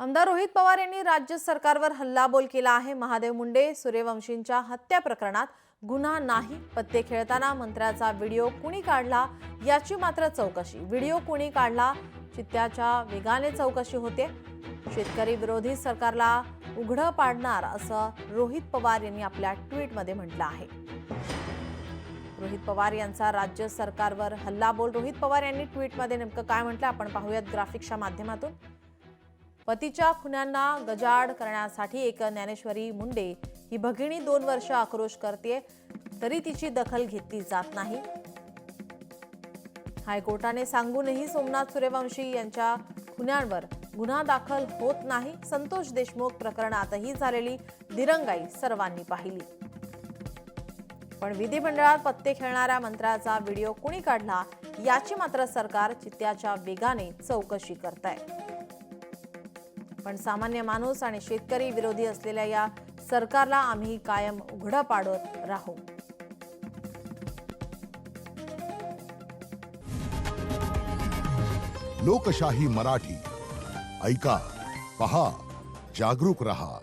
आमदार रोहित पवार यांनी राज्य सरकारवर हल्लाबोल केला आहे। महादेव मुंडे सूर्यवंशींच्या हत्या प्रकरणात गुन्हा नाही, पत्ते खेळताना मंत्र्याचा व्हिडिओ कुणी काढला याची मात्र चौकशी। व्हिडिओ कुणी काढला चित्त्याच्या वेगाने चौकशी होते। शेतकरी विरोधी सरकारला उघडं पाडणार असं रोहित पवार यांनी आपल्या ट्विटमध्ये म्हटलं आहे। रोहित पवार यांचा राज्य सरकारवर हल्लाबोल। रोहित पवार यांनी ट्विटमध्ये नेमकं काय म्हटलं आपण पाहूयात ग्राफिक्सच्या माध्यमातून। पतीच्या खुन्यांना गजाआड करण्यासाठी एक ज्ञानेश्वरी मुंडे ही भगिनी 2 वर्ष आक्रोश करते, तरी तिची दखल घेतली जात नाही। हायकोर्टाने सांगूनही सोमनाथ सूर्यवंशी यांच्या खुन्यांवर गुन्हा दाखल होत नाही। संतोष देशमुख प्रकरणातही झालेली दिरंगाई सर्वांनी पाहिली। पण विधिमंडळात पत्ते खेळणाऱ्या मंत्र्याचा व्हिडिओ कुणी काढला याची मात्र सरकार चित्त्याच्या वेगाने चौकशी करतंय। पण सामान्य माणूस आणि शेतकरी विरोधी असलेल्या या सरकारला आम्ही कायम उघडं पाडत राहू। लोकशाही मराठी ऐका, पहा, जागरूक रहा।